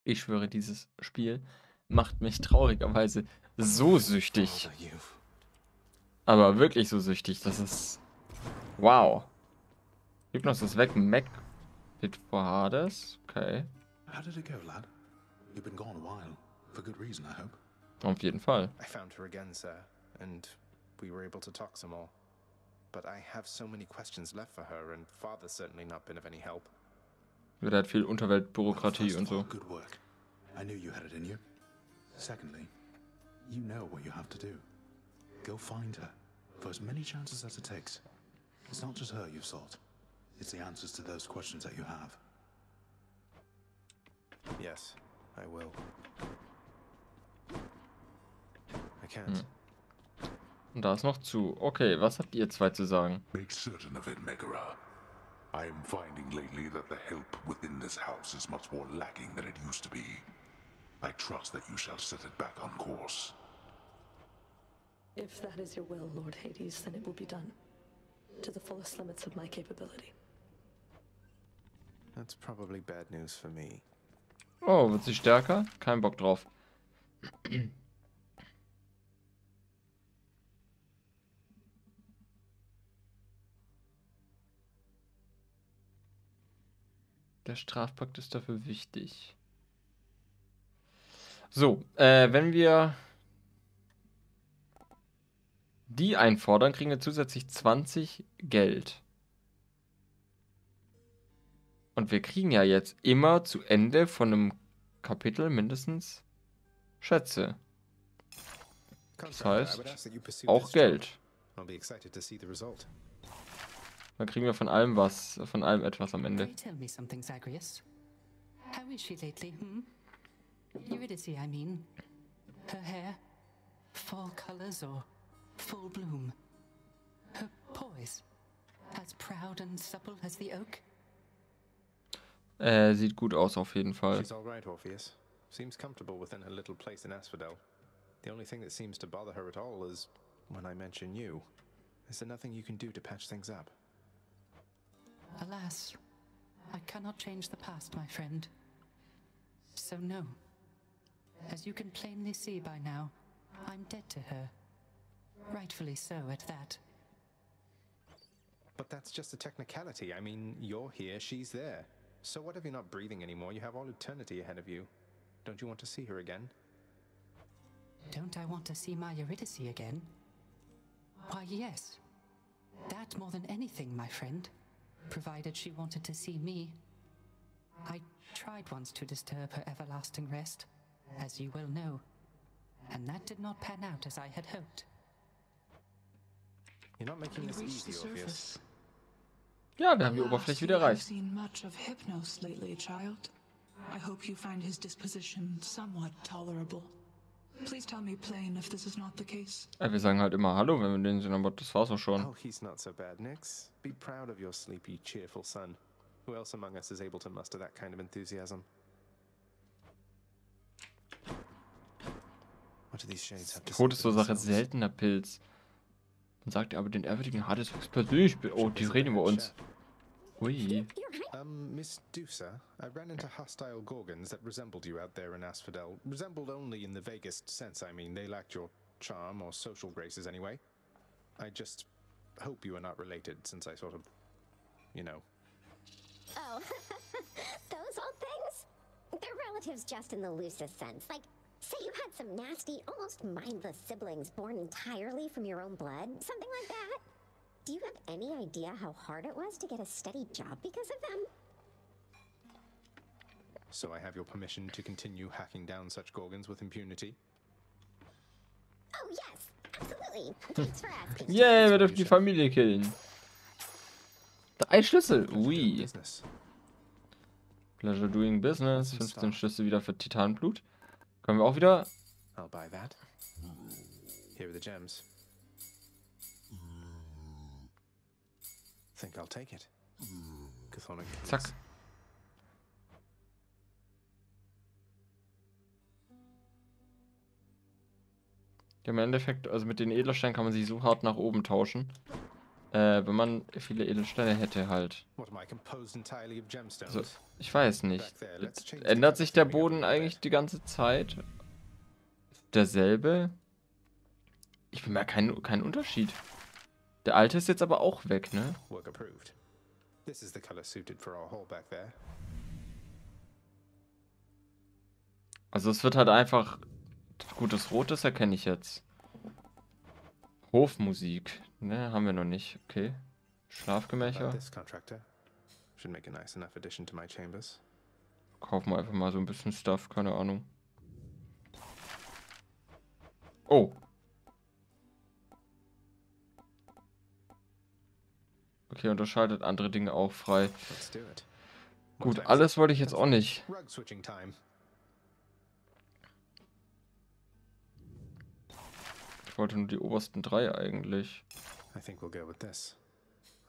Ich schwöre, dieses Spiel macht mich traurigerweise so süchtig. Aber wirklich so süchtig, das ist... Wow. Hypnos ist weg, Mac wird vor Hades. Okay. How did it go, lad? You've been gone a while. For good reason, I hope. Auf jeden Fall. I found her again, sir, and we were able to talk some more. But I have so many questions left for her, and Father's certainly not been of any help. Wird halt viel Unterweltbürokratie und so. Good work. I knew you had it in you. Secondly, you know what you have to do. Go find her, for as many chances as it takes. It's not just her you've sought. It's the answers to those questions that you have. Yes, I will. I can't. Und da ist noch zu. Okay, was habt ihr zwei zu sagen? Make certain of it, Megara. I am finding lately that the help within this house is much more lacking than it used to be. I trust that you shall set it back on course. If that is your will, Lord Hades, then it will be done. To the fullest limits of my capability. That's probably bad news for me. Oh, wird sie stärker? Kein Bock drauf. Der Strafpakt ist dafür wichtig. So, wenn wir die einfordern, kriegen wir zusätzlich 20 Geld. Und wir kriegen ja jetzt immer zu Ende von einem Kapitel mindestens Schätze. Das heißt, auch Geld. Dann kriegen wir von allem was, von allem etwas am Ende. Tell me something, Zagreus. How is she lately, hm? Eurydice, I mean. Her hair, fall colors or full bloom. Her poise, as proud and supple as the oak. Sieht gut aus auf jeden Fall. She's all right, Orpheus. Seems comfortable within her little place in Asphodel. The only thing that seems to bother her at all is when I mention you. Is there nothing you can do to patch things up? Alas, I cannot change the past, my friend. So no. As you can plainly see by now, I'm dead to her. Rightfully so, at that. But that's just a technicality. I mean, you're here, she's there. So what if you're not breathing anymore? You have all eternity ahead of you. Don't you want to see her again? Don't I want to see my Eurydice again? Why, yes. That more than anything, my friend. Provided she wanted to see me. I tried once to disturb her everlasting rest, as you well know, and that did not pan out as I had hoped. You're not making this easy, Orpheus. Ja, wir haben die Oberfläche wieder erreicht. Seen much of Hypnos lately, child. I hope you find his disposition somewhat tolerable. Please tell me plain if this is not the case. Wir sagen halt immer Hallo, wenn wir den sehen, aber das war's auch schon. Oh, he's not so bad, Nix. Be proud of your sleepy, cheerful son. Who else among us is able to muster that kind of enthusiasm? What do these shades have to say? Todesursache seltener Pilz. Dann sagt er aber den ehrwürdigen Hades höchstpersönlich. Oh, die reden über uns. Ui. Miss Dusa, I ran into hostile Gorgons that resembled you out there in Asphodel. Resembled only in the vaguest sense, I mean. They lacked your charm or social graces anyway. I just hope you are not related, since I sort of, you know. Oh, those old things? They're relatives just in the loosest sense. Like, say you had some nasty, almost mindless siblings born entirely from your own blood. Something like that. Do you have any idea how hard it was to get a steady job because of them? So I have your permission to continue hacking down such Gorgons with impunity? Oh yes, absolutely. Thanks for asking. Yay, wir dürfen die Familie killen. 3 Schlüssel. Ui. Pleasure doing business. 15 Schlüssel wieder für Titanblut. Können wir auch wieder... I'll buy that. Here are the gems. Think I'll take it. Zack. Ja, im Endeffekt, also mit den Edelsteinen kann man sich so hart nach oben tauschen. wenn man viele Edelsteine hätte halt. What am I composed entirely of gemstones? Also, ich weiß nicht. Ändert sich der Boden eigentlich die ganze Zeit? Derselbe? Ich bemerke keinen Unterschied. Der alte ist jetzt aber auch weg, ne? Work approved. This is the color suited for our hole back there. Also es wird halt einfach... Gutes Rot, das erkenne ich jetzt. Hofmusik. Ne, haben wir noch nicht. Okay. Schlafgemächer. This contractor should make a nice enough addition to my chambers. Kaufen wir einfach mal so ein bisschen Stuff, keine Ahnung. Oh. Okay, unterscheidet andere Dinge auch frei. Let's do it. Gut, alles wollte ich jetzt auch nicht. Rug switching time. Ich wollte nur die obersten 3 eigentlich. I think we'll go with this.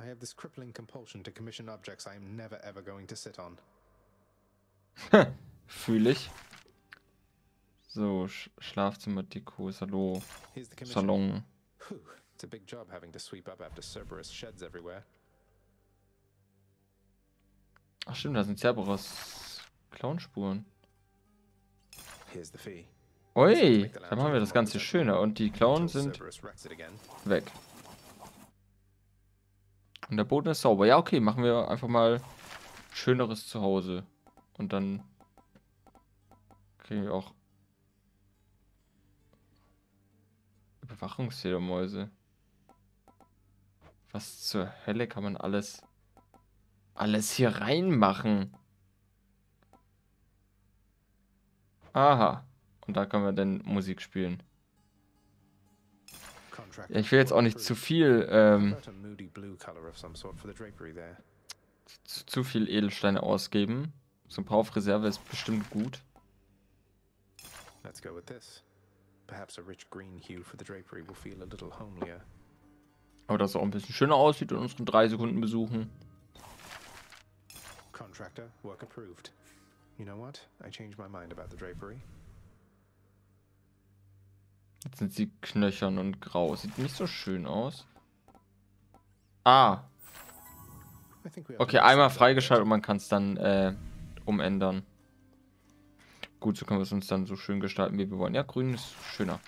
I have this crippling compulsion to commission objects I am never ever going to sit on. Fühle ich. So, Schlafzimmer, Deko, Salon. Here's the commission. Salon. Whew, it's a big job having to sweep up after Cerberus sheds everywhere. Ach stimmt, da sind Cerberus Clownspuren. Here's the fee. Ui, dann machen wir das Ganze schöner und die Clowns sind weg. Und der Boden ist sauber. Ja, okay, machen wir einfach mal schöneres Zuhause. Und dann kriegen wir auch Überwachungsfledermäuse. Was zur Hölle kann man alles hier reinmachen? Aha. Und da können wir dann Musik spielen. Ja, ich will jetzt auch nicht zu viel, zu viel Edelsteine ausgeben. So ein paar auf Reserve ist bestimmt gut. Let's go with this. Perhaps a rich green hue for the drapery will feel a little homelier. Aber dass es auch ein bisschen schöner aussieht in unseren 3 Sekunden besuchen. Contractor, work approved. You know what? I changed my mind about the drapery. Jetzt sind sie knöchern und grau. Sieht nicht so schön aus. Ah. Okay, einmal freigeschaltet und man kann es dann umändern. Gut, so können wir es uns dann so schön gestalten, wie wir wollen. Ja, grün ist schöner.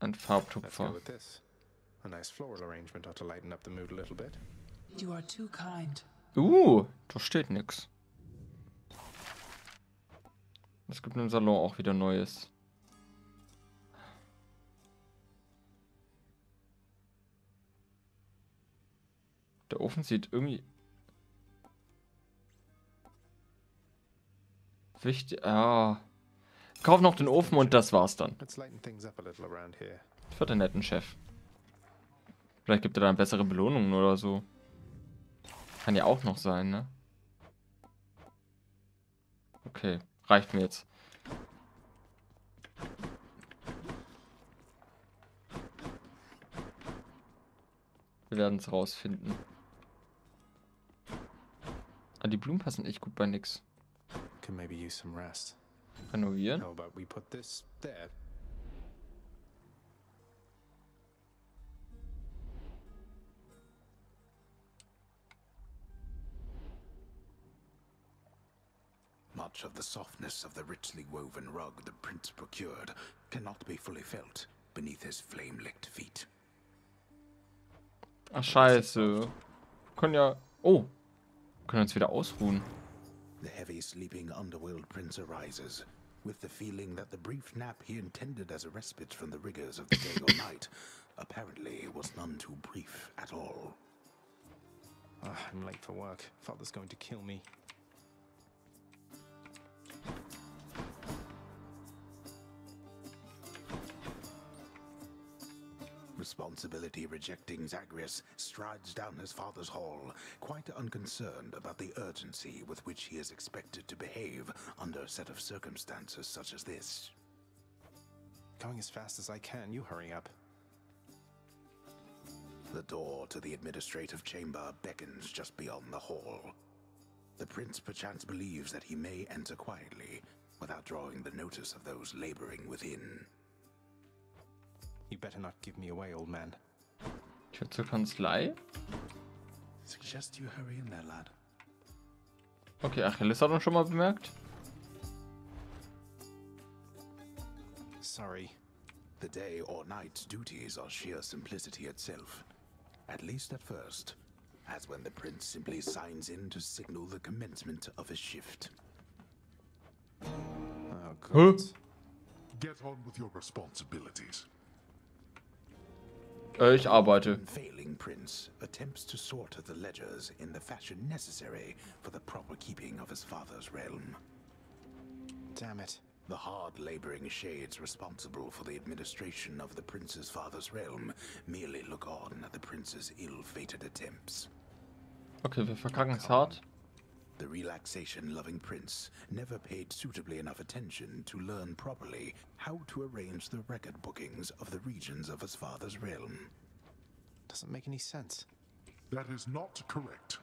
Ein Farbtupfer. Da steht nix. Es gibt im Salon auch wieder Neues. Der Ofen sieht irgendwie... Wichtig... Ja. Kauf noch den Ofen und das war's dann. Für den netten Chef. Vielleicht gibt er dann bessere Belohnungen oder so. Kann ja auch noch sein, ne? Okay, reicht mir jetzt. Wir werden es rausfinden. Ah, die Blumen passen echt gut bei nix. Renovieren? Much of the softness of the richly woven rug the prince procured cannot be fully felt beneath his flame-licked feet. Ach, scheiße. Können ja... Oh. Können uns wieder ausruhen. The heavy sleeping underworld prince arises, with the feeling that the brief nap he intended as a respite from the rigors of the day or night apparently was none too brief at all. I'm late for work. Father's going to kill me. Responsibility-rejecting Zagreus strides down his father's hall, quite unconcerned about the urgency with which he is expected to behave under a set of circumstances such as this. Going as fast as I can, you hurry up. The door to the administrative chamber beckons just beyond the hall. The prince perchance believes that he may enter quietly, without drawing the notice of those laboring within. You better not give me away, old man. Tür zur Kanzlei. Suggest you hurry in there, lad. Okay, Achilles hat uns schon mal bemerkt. Sorry. The day or night duties are sheer simplicity itself. At least at first. As when the prince simply signs in to signal the commencement of his shift. Oh, God. Get on with your responsibilities. Ich arbeite. Failing prince attempts to sort the ledgers in the fashion necessary for the proper keeping of his father's realm. Damn it. The hard-laboring shades responsible for the administration of the prince's father's realm merely look on at the prince's ill-fated attempts. Okay, wir verkacken es hart. The relaxation-loving prince never paid suitably enough attention to learn properly how to arrange the record bookings of the regions of his father's realm. Doesn't make any sense. That is not correct.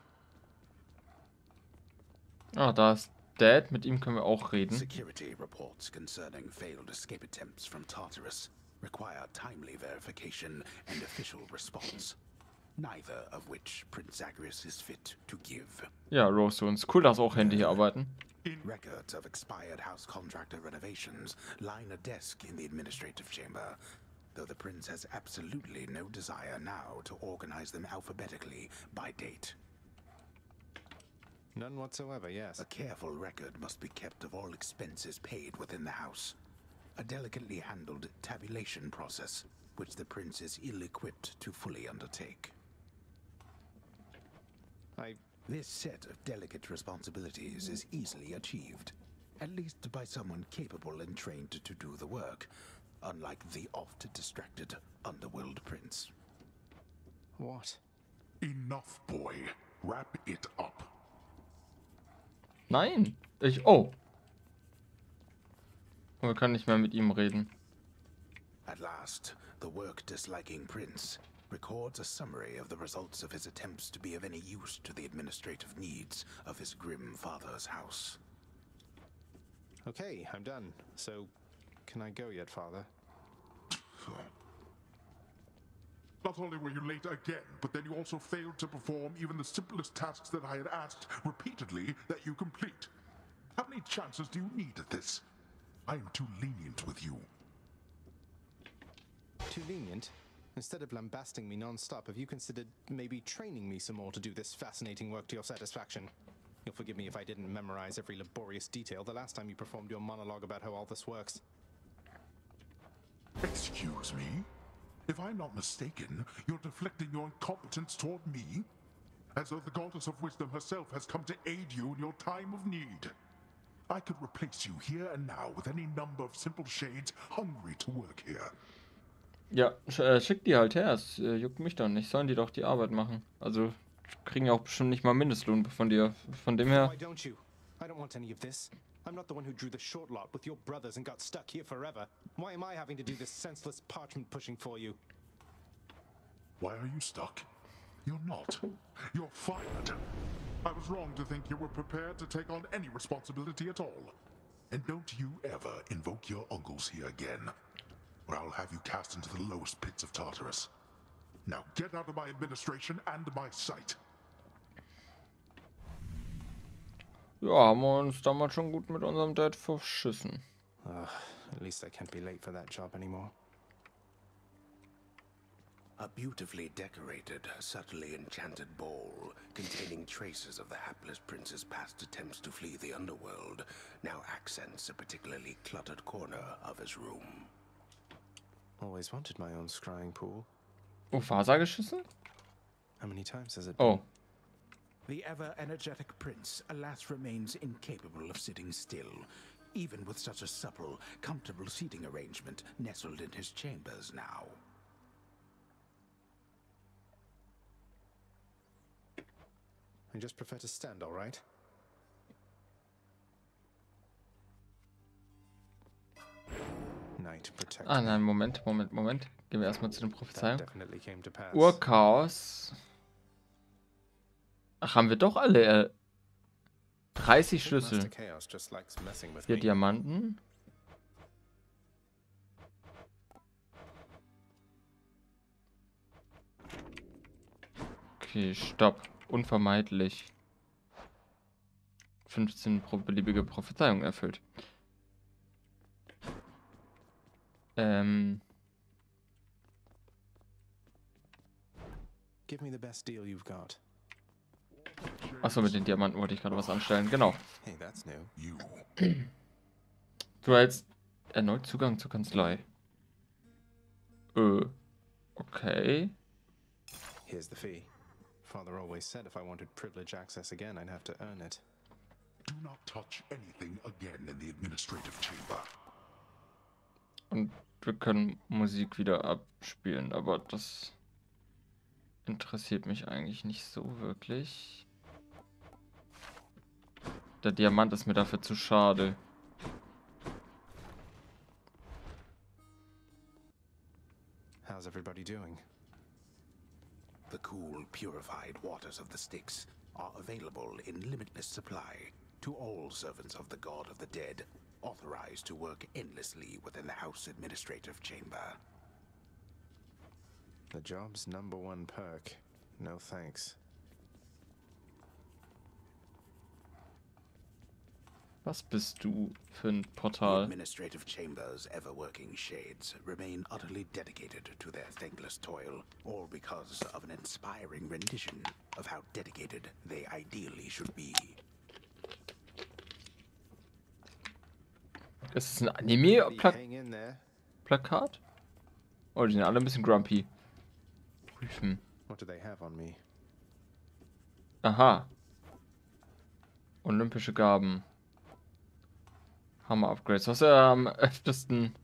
Ah, da ist Dad. Mit ihm können wir auch reden. Security reports concerning failed escape attempts from Tartarus require timely verification and official response. Neither of which Prince Zagreus is fit to give. Ja, Rose uns. Cool, dass auch Hände hier arbeiten. Records of expired house contractor renovations line a desk in the administrative chamber, though the prince has absolutely no desire now to organize them alphabetically by date. None whatsoever, yes. A careful record must be kept of all expenses paid within the house. A delicately handled tabulation process, which the prince is ill-equipped to fully undertake. This set of delicate responsibilities is easily achieved, at least by someone capable and trained to do the work, unlike the oft-distracted underworld prince. What? Enough, boy. Wrap it up. Nein. Oh. Wir können nicht mehr mit ihm reden. At last, the work-disliking prince records a summary of the results of his attempts to be of any use to the administrative needs of his grim father's house. Okay, I'm done. So, can I go yet, father? Not only were you late again, but then you also failed to perform even the simplest tasks that I had asked repeatedly that you complete. How many chances do you need at this? I am too lenient with you. Too lenient? Instead of lambasting me non-stop, have you considered maybe training me some more to do this fascinating work to your satisfaction? You'll forgive me if I didn't memorize every laborious detail the last time you performed your monologue about how all this works. Excuse me? If I'm not mistaken, you're deflecting your incompetence toward me? As though the goddess of wisdom herself has come to aid you in your time of need. I could replace you here and now with any number of simple shades hungry to work here. Ja, schick die halt her. Es juckt mich doch nicht. Sollen die doch die Arbeit machen. Also, kriegen ja auch bestimmt nicht mal Mindestlohn von dir. Von dem her. Why don't you? I don't want any of this. I'm not the one who drew the short lot with your brothers and got stuck here forever. Why am I having to do this senseless parchment pushing for you? Why are you stuck? You're not. You're fired. I was wrong to think you were prepared to take on any responsibility at all. And don't you ever invoke your uncles here again, or I'll have you cast into the lowest pits of Tartarus. Now get out of my administration and my sight. Ja, haben wir uns damals schon gut mit unserem Dad verschissen. At least I can't be late for that job anymore. A beautifully decorated, subtly enchanted ball containing traces of the hapless prince's past attempts to flee the underworld now accents a particularly cluttered corner of his room. Always wanted my own scrying pool. Oh, Fasergeschissen? How many times has it been? Oh. The ever-energetic prince, alas, remains incapable of sitting still, even with such a supple, comfortable seating arrangement nestled in his chambers now. I just prefer to stand, all right? Night protect. Ah, nein, Moment. Gehen wir erstmal zu den That Prophezeiungen. definitely came to pass. Urchaos. Ach, haben wir doch alle 30 Schlüssel. Master Chaos just likes messing with 4 me. Diamanten. Okay, stopp. Unvermeidlich. 15 beliebige Prophezeiungen erfüllt. Give me the best deal you've got. Achso, mit den Diamanten wollte ich gerade was anstellen. Genau. Hey, that's new. Du hältst erneut Zugang zur Kanzlei. Okay. Here's the fee. Father always said if I wanted privilege access again, I'd have to earn it. Do not touch anything again in the administrative chamber. Und wir können Musik wieder abspielen, aber das interessiert mich eigentlich nicht so wirklich. Der Diamant ist mir dafür zu schade. How's everybody doing? The cool, purified waters of the Styx are available in limitless supply to all servants of the God of the Dead, authorized to work endlessly within the House Administrative Chamber. The job's #1 perk. No thanks. Was bist du für ein The Portal? Administrative Chamber's ever-working shades remain utterly dedicated to their thankless toil, all because of an inspiring rendition of how dedicated they ideally should be. Ist es ein Hang in there. Anime-Plakat? Oh, die sind alle ein bisschen grumpy. Prüfen. What do they have on me? Aha. Olympische Gaben. Hammer-Upgrades, was wir am öftesten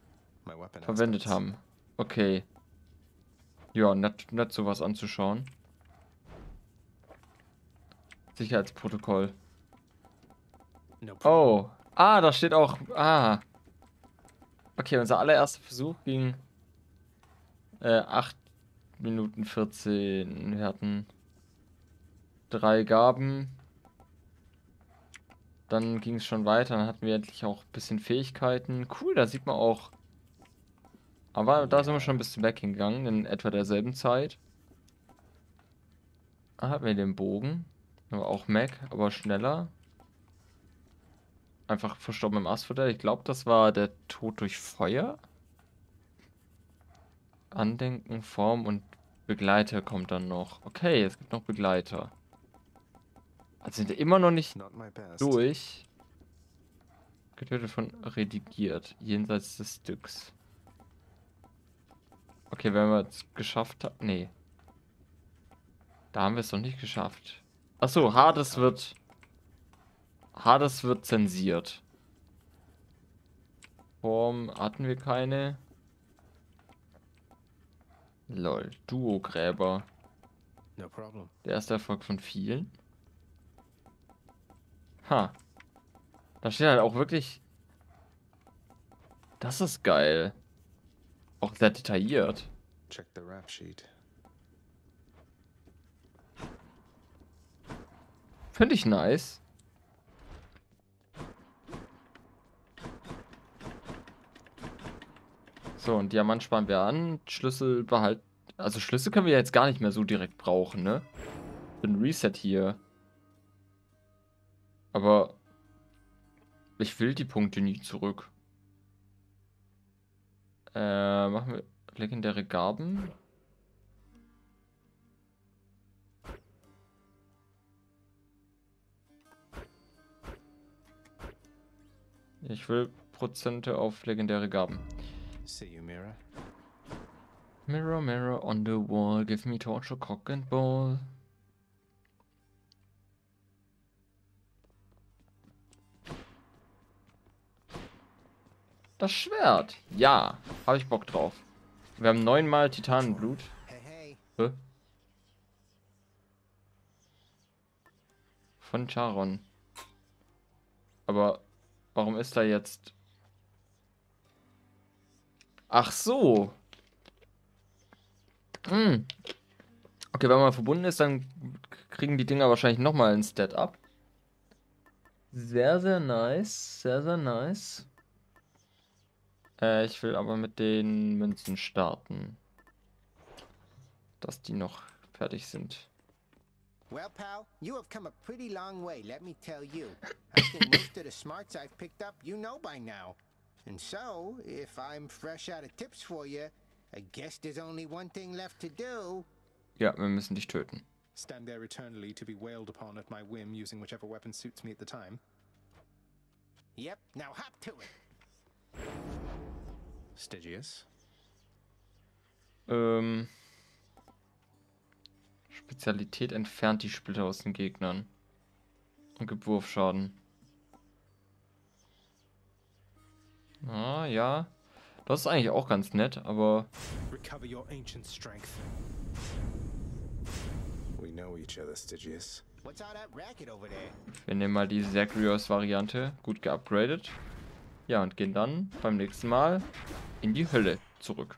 My weapon verwendet aspects. haben. Okay. Ja, nett sowas anzuschauen. Sicherheitsprotokoll. No problem. Oh. Ah, da steht auch. Ah. Okay, unser allererster Versuch ging 8 Minuten 14. Wir hatten 3 Gaben. Dann ging es schon weiter. Dann hatten wir endlich auch ein bisschen Fähigkeiten. Cool, da sieht man auch. Aber da sind wir schon ein bisschen weggegangen, in etwa derselben Zeit. Da hatten wir den Bogen. Aber auch Mac, aber schneller. Einfach verstorben im Asphodel. Ich glaube, das war der Tod durch Feuer. Andenken, Form und Begleiter kommt dann noch. Okay, es gibt noch Begleiter. Also sind wir immer noch nicht Not my best. durch. Getötet von redigiert. Jenseits des Stücks. Okay, wenn wir es geschafft haben. Nee. Da haben wir es noch nicht geschafft. Achso, Hades wird zensiert. Form hatten wir keine. Lol. Duo-Gräber. No problem. Der erste Erfolg von vielen. Ha. Da steht halt auch wirklich. Das ist geil. Auch sehr detailliert. Check the rap sheet. Finde ich nice. So, und Diamant sparen wir an. Schlüssel behalten. Also Schlüssel können wir jetzt gar nicht mehr so direkt brauchen, ne? Für ein Reset hier. Aber ich will die Punkte nie zurück. Machen wir legendäre Gaben. Ich will Prozente auf legendäre Gaben. See you, Mira. Mirror, mirror on the wall, give me torch or cock and ball. Das Schwert. Ja, habe ich Bock drauf. Wir haben 9-mal Titanenblut. Hey, hey. Hä? Von Charon. Aber warum ist da jetzt... Ach so. Hm. Okay, wenn man verbunden ist, dann kriegen die Dinger wahrscheinlich nochmal ein Stat up. Sehr, sehr nice. Sehr, sehr nice. Ich will aber mit den Münzen starten. Dass die noch fertig sind. Well, pal, you have come a pretty long way, let me tell you. I think most of the smarts I've picked up you know by now. And so, if I'm fresh out of tips for you, I guess there's only one thing left to do. Ja, wir müssen dich töten. Stand there eternally to be wailed upon at my whim using whichever weapon suits me at the time. Yep, now hop to it. Stygius. Spezialität entfernt die Splitter aus den Gegnern. Und gibt Wurfschaden. Ah, ja. Das ist eigentlich auch ganz nett, aber... Recover your ancient strength. We know each other, Stygius. What's all that racket over there? Wir nehmen mal die Zagreus-Variante. Gut geupgradet. Ja, und gehen dann beim nächsten Mal in die Hölle zurück.